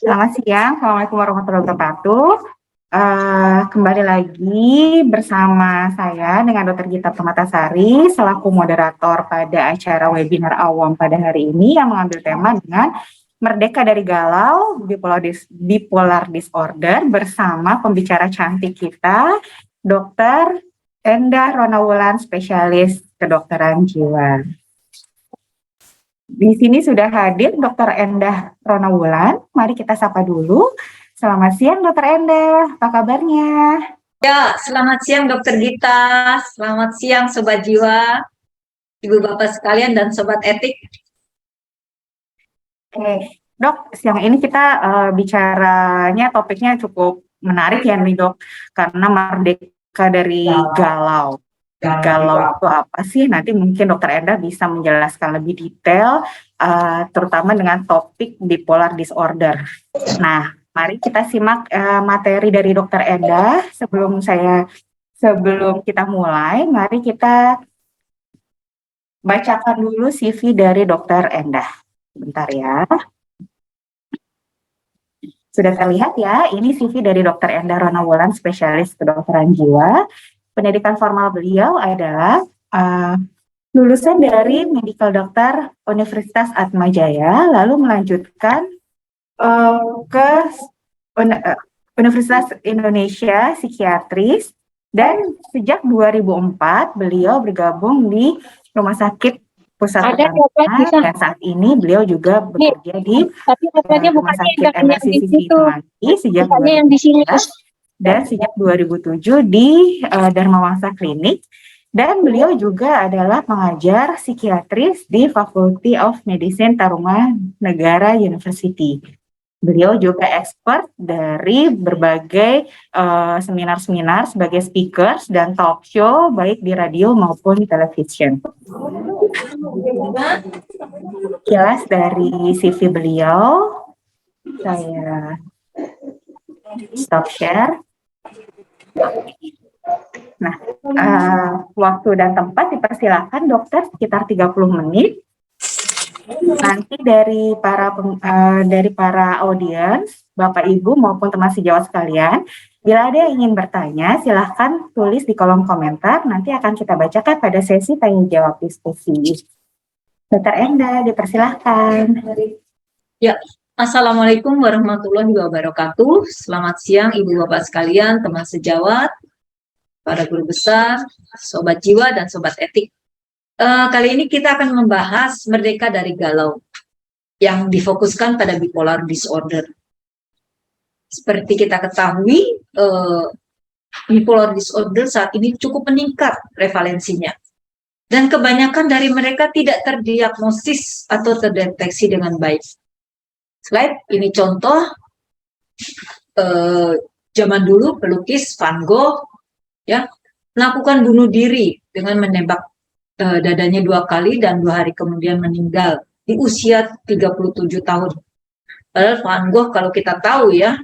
Selamat siang, Assalamualaikum warahmatullahi wabarakatuh. Kembali lagi bersama saya dengan Dr. Gita Permatasari selaku moderator pada acara webinar awam pada hari ini yang mengambil tema dengan Merdeka dari Galau, Bipolar Disorder bersama pembicara cantik kita, Dr. Endah Ronawulan, spesialis kedokteran jiwa. Di sini sudah hadir Dr. Endah Ronawulan. Mari kita sapa dulu. Selamat siang Dr. Endah, apa kabarnya? Ya, selamat siang Dokter Gita, selamat siang Sobat Jiwa, Ibu Bapak sekalian dan Sobat Etik. Oke, Dok, siang ini kita bicaranya topiknya cukup menarik ya nih Dok, karena merdeka dari galau. Galau itu apa sih? Nanti mungkin Dokter Endah bisa menjelaskan lebih detail, terutama dengan topik bipolar disorder. Nah, mari kita simak materi dari Dokter Endah. Sebelum kita mulai, mari kita bacakan dulu CV dari Dokter Endah. Bentar ya. Sudah terlihat ya, ini CV dari Dokter Endah Ronawulan, spesialis kedokteran jiwa. Pendidikan formal beliau adalah lulusan dari Medical Doctor Universitas Atmajaya, lalu melanjutkan ke Universitas Indonesia Psikiatris, dan sejak 2004 beliau bergabung di Rumah Sakit Pusat Pertamina, dan saat ini beliau juga bekerja di Rumah Sakit MRC Semanggi sejak 2014 dan sejak 2007 di Dharma Wangsa Klinik, dan beliau juga adalah pengajar psikiatris di Faculty of Medicine Tarumanegara University. Beliau juga expert dari berbagai seminar-seminar sebagai speakers dan talk show baik di radio maupun television. Jelas dari CV beliau, saya stop share. Nah, waktu dan tempat dipersilakan dokter sekitar 30 menit. Nanti dari para audiens, Bapak Ibu maupun teman sejawat sekalian, bila ada yang ingin bertanya, silahkan tulis di kolom komentar, nanti akan kita bacakan pada sesi tanya jawab diskusi. Dr. Endah, dipersilahkan. Ya, Assalamualaikum warahmatullahi wabarakatuh. Selamat siang Ibu Bapak sekalian, teman sejawat, para guru besar, Sobat Jiwa dan Sobat Etik. Kali ini kita akan membahas merdeka dari galau yang difokuskan pada bipolar disorder. Seperti kita ketahui, bipolar disorder saat ini cukup meningkat prevalensinya. Dan kebanyakan dari mereka tidak terdiagnosis atau terdeteksi dengan baik. Slide ini contoh zaman dulu pelukis Van Gogh ya melakukan bunuh diri dengan menembak dadanya 2 kali dan 2 hari kemudian meninggal di usia 37 tahun. Padahal Van Gogh kalau kita tahu ya,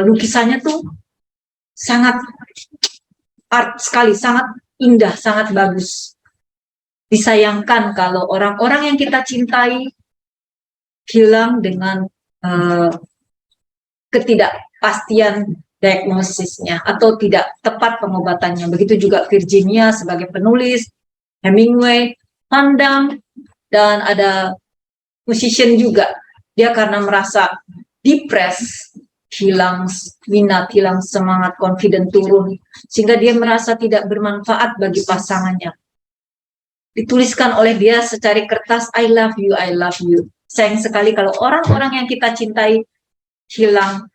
lukisannya tuh sangat art sekali, sangat indah, sangat bagus. Disayangkan kalau orang-orang yang kita cintai hilang dengan ketidakpastian diagnosisnya atau tidak tepat pengobatannya. Begitu juga Virginia sebagai penulis, Hemingway, Van Damme, dan ada musician juga. Dia karena merasa depres, hilang minat, hilang semangat, confident turun, sehingga dia merasa tidak bermanfaat bagi pasangannya. Dituliskan oleh dia secari kertas, I love you, I love you. Sayang sekali kalau orang-orang yang kita cintai hilang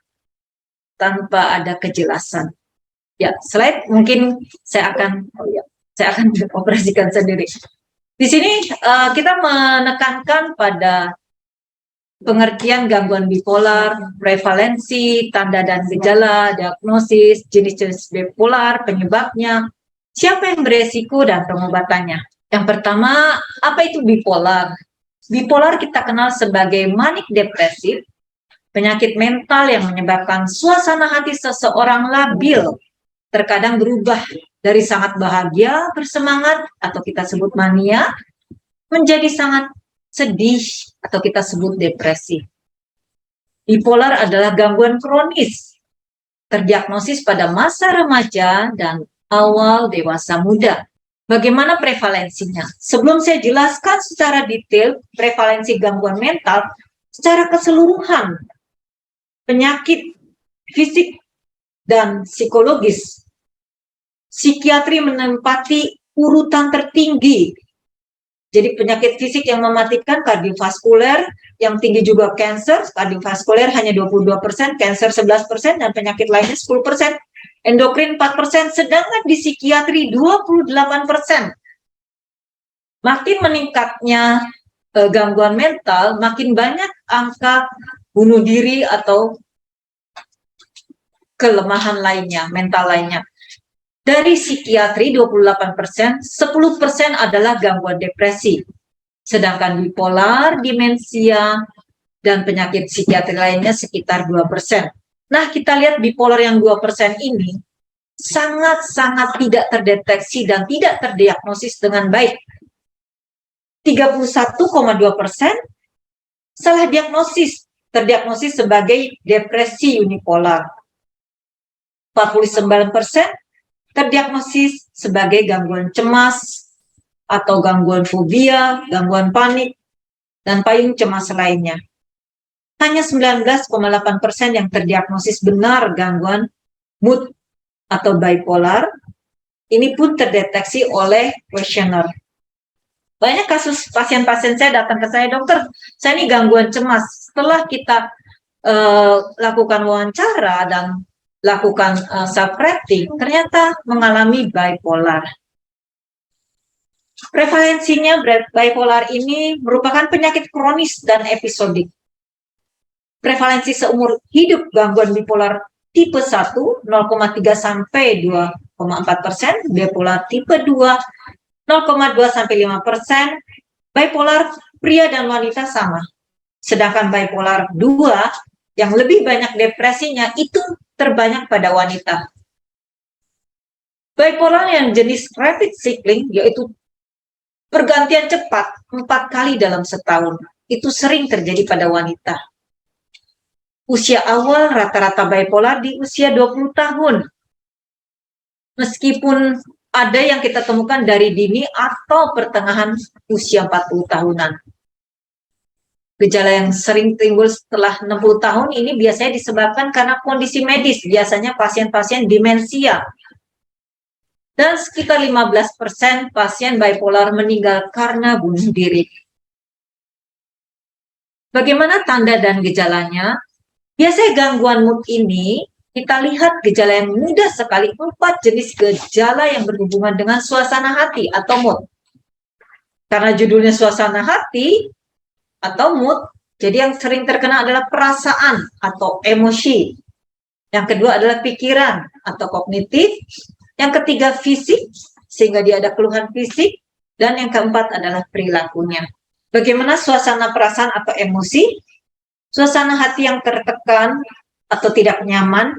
tanpa ada kejelasan. Ya, slide mungkin saya akan operasikan sendiri. Di sini kita menekankan pada pengertian gangguan bipolar, prevalensi, tanda dan gejala, diagnosis, jenis-jenis bipolar, penyebabnya, siapa yang beresiko, dan pengobatannya. Yang pertama, apa itu bipolar? Bipolar kita kenal sebagai manik depresif, penyakit mental yang menyebabkan suasana hati seseorang labil, terkadang berubah dari sangat bahagia, bersemangat, atau kita sebut mania, menjadi sangat sedih, atau kita sebut depresi. Bipolar adalah gangguan kronis, terdiagnosis pada masa remaja dan awal dewasa muda. Bagaimana prevalensinya? Sebelum saya jelaskan secara detail prevalensi gangguan mental secara keseluruhan, penyakit fisik dan psikologis, psikiatri menempati urutan tertinggi. Jadi penyakit fisik yang mematikan kardiovaskuler, yang tinggi juga kanker, kardiovaskuler hanya 22%, kanker 11%, dan penyakit lainnya 10%, endokrin 4%, sedangkan di psikiatri 28%. Makin meningkatnya gangguan mental, makin banyak angka bunuh diri atau kelemahan lainnya, mental lainnya. Dari psikiatri 28%, 10% adalah gangguan depresi. Sedangkan bipolar, demensia, dan penyakit psikiatri lainnya sekitar 2%. Nah, kita lihat bipolar yang 2% ini sangat-sangat tidak terdeteksi dan tidak terdiagnosis dengan baik. 31,2% salah diagnosis, terdiagnosis sebagai depresi unipolar. 49% terdiagnosis sebagai gangguan cemas atau gangguan fobia, gangguan panik, dan payung cemas lainnya. Hanya 19,8% yang terdiagnosis benar gangguan mood atau bipolar. Ini pun terdeteksi oleh kuesioner. Banyak kasus pasien-pasien saya datang ke saya, dokter, saya ini gangguan cemas. Setelah kita lakukan wawancara dan lakukan self-rating, ternyata mengalami bipolar. Prevalensinya bipolar ini merupakan penyakit kronis dan episodik. Prevalensi seumur hidup gangguan bipolar tipe 1 0,3 sampai 2,4%, bipolar tipe 2 0,2 sampai 5%, bipolar pria dan wanita sama. Sedangkan bipolar 2 yang lebih banyak depresinya itu terbanyak pada wanita. Bipolar yang jenis rapid cycling, yaitu pergantian cepat 4 kali dalam setahun, itu sering terjadi pada wanita. Usia awal rata-rata bipolar di usia 20 tahun. Meskipun ada yang kita temukan dari dini atau pertengahan usia 40 tahunan. Gejala yang sering timbul setelah 60 tahun ini biasanya disebabkan karena kondisi medis, biasanya pasien-pasien demensia. Dan sekitar 15% pasien bipolar meninggal karena bunuh diri. Bagaimana tanda dan gejalanya? Biasanya gangguan mood ini, kita lihat gejala yang mudah sekali, 4 jenis gejala yang berhubungan dengan suasana hati atau mood. Karena judulnya suasana hati atau mood, jadi yang sering terkena adalah perasaan atau emosi. Yang kedua adalah pikiran atau kognitif. Yang ketiga fisik, sehingga dia ada keluhan fisik. Dan yang keempat adalah perilakunya. Bagaimana suasana perasaan atau emosi? Suasana hati yang tertekan atau tidak nyaman,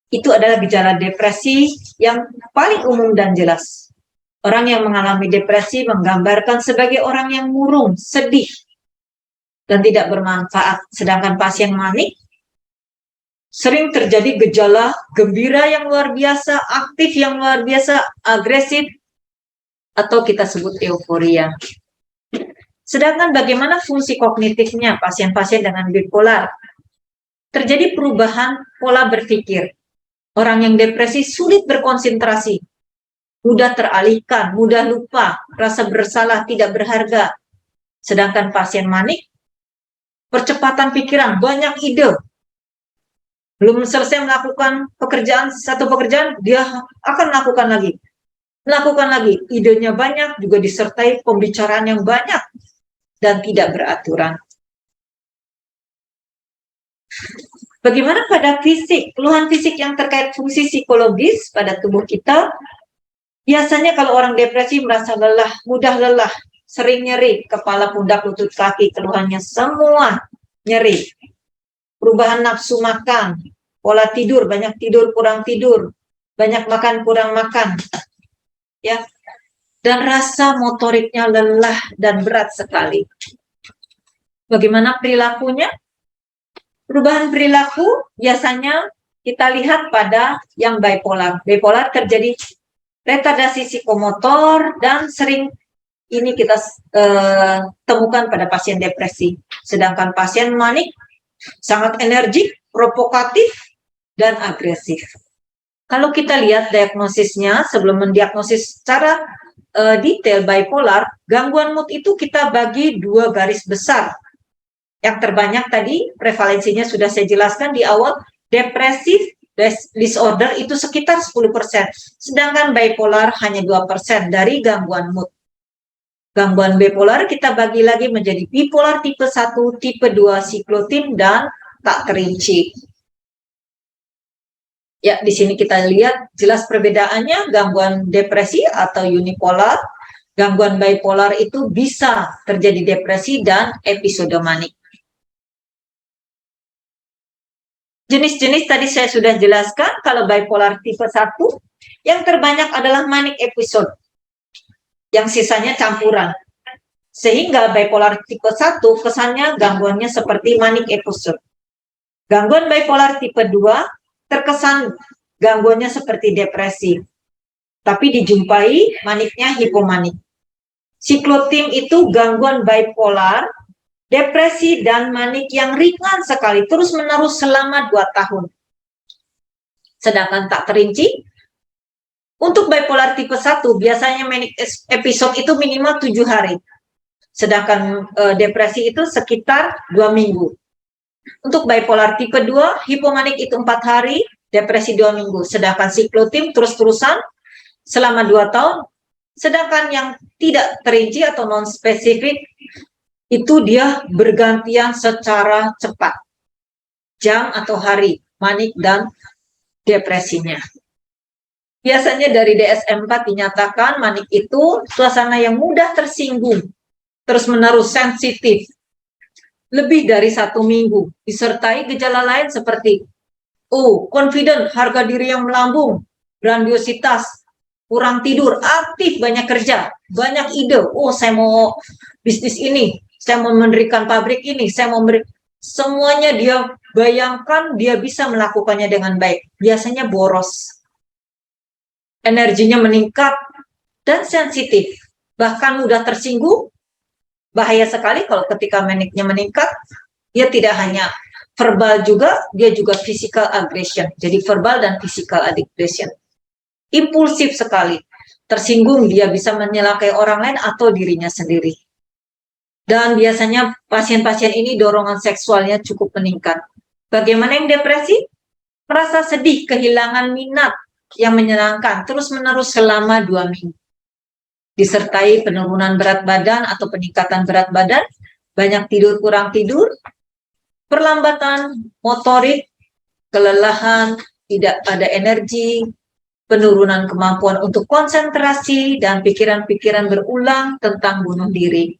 itu adalah gejala depresi yang paling umum dan jelas. Orang yang mengalami depresi menggambarkan sebagai orang yang murung, sedih, dan tidak bermanfaat. Sedangkan pasien manik sering terjadi gejala gembira yang luar biasa, aktif yang luar biasa, agresif, atau kita sebut euforia. Sedangkan bagaimana fungsi kognitifnya pasien-pasien dengan bipolar? Terjadi perubahan pola berpikir. Orang yang depresi sulit berkonsentrasi, mudah teralihkan, mudah lupa, rasa bersalah, tidak berharga. Sedangkan pasien manik, percepatan pikiran, banyak ide. Belum selesai melakukan satu pekerjaan, dia akan melakukan lagi. Idenya banyak, juga disertai pembicaraan yang banyak, dan tidak beraturan. Bagaimana pada fisik? Keluhan fisik yang terkait fungsi psikologis pada tubuh kita, biasanya kalau orang depresi merasa lelah, mudah lelah, sering nyeri, kepala, pundak, lutut, kaki, keluhannya semua nyeri. Perubahan nafsu makan, pola tidur, banyak tidur, kurang tidur, banyak makan, kurang makan, ya. Dan rasa motoriknya lelah dan berat sekali. Bagaimana perilakunya? Perubahan perilaku biasanya kita lihat pada yang bipolar. Bipolar terjadi retardasi psikomotor dan sering ini kita temukan pada pasien depresi. Sedangkan pasien manik sangat energik, provokatif, dan agresif. Kalau kita lihat diagnosisnya, sebelum mendiagnosis secara detail bipolar, gangguan mood itu kita bagi 2 garis besar. Yang terbanyak tadi, prevalensinya sudah saya jelaskan di awal, depresif disorder itu sekitar 10%, sedangkan bipolar hanya 2% dari gangguan mood. Gangguan bipolar kita bagi lagi menjadi bipolar tipe 1, tipe 2, siklotin, dan tak terinci. Ya, di sini kita lihat jelas perbedaannya, gangguan depresi atau unipolar, gangguan bipolar itu bisa terjadi depresi dan episode manik. Jenis-jenis tadi saya sudah jelaskan. Kalau bipolar tipe 1, yang terbanyak adalah manic episode, yang sisanya campuran. Sehingga bipolar tipe 1 kesannya gangguannya seperti manic episode. Gangguan bipolar tipe 2 terkesan gangguannya seperti depresi, tapi dijumpai maniknya hipomanik. Siklotin itu gangguan bipolar, depresi, dan manik yang ringan sekali, terus-menerus selama 2 tahun. Sedangkan tak terinci, untuk bipolar tipe 1, biasanya manic episode itu minimal 7 hari. Sedangkan depresi itu sekitar 2 minggu. Untuk bipolar tipe 2, hipomanik itu 4 hari, depresi 2 minggu. Sedangkan siklotin terus-terusan selama 2 tahun. Sedangkan yang tidak terinci atau non-spesifik, itu dia bergantian secara cepat. Jam atau hari, manik dan depresinya. Biasanya dari DSM-4 dinyatakan manik itu suasana yang mudah tersinggung, terus-menerus sensitif, lebih dari 1 minggu, disertai gejala lain seperti confident, harga diri yang melambung, grandiositas, kurang tidur, aktif, banyak kerja, banyak ide. Saya mau bisnis ini, saya mau mendirikan pabrik ini, saya mau semuanya dia bayangkan, dia bisa melakukannya dengan baik. Biasanya boros, energinya meningkat, dan sensitif, bahkan mudah tersinggung. Bahaya sekali kalau ketika maniknya meningkat, dia tidak hanya verbal juga, dia juga physical aggression. Jadi verbal dan physical aggression. Impulsif sekali. Tersinggung, dia bisa menyelakai orang lain atau dirinya sendiri. Dan biasanya pasien-pasien ini dorongan seksualnya cukup meningkat. Bagaimana yang depresi? Merasa sedih, kehilangan minat yang menyenangkan, terus-menerus selama 2 minggu. Disertai penurunan berat badan atau peningkatan berat badan, banyak tidur, kurang tidur, perlambatan motorik, kelelahan, tidak ada energi, penurunan kemampuan untuk konsentrasi, dan pikiran-pikiran berulang tentang bunuh diri.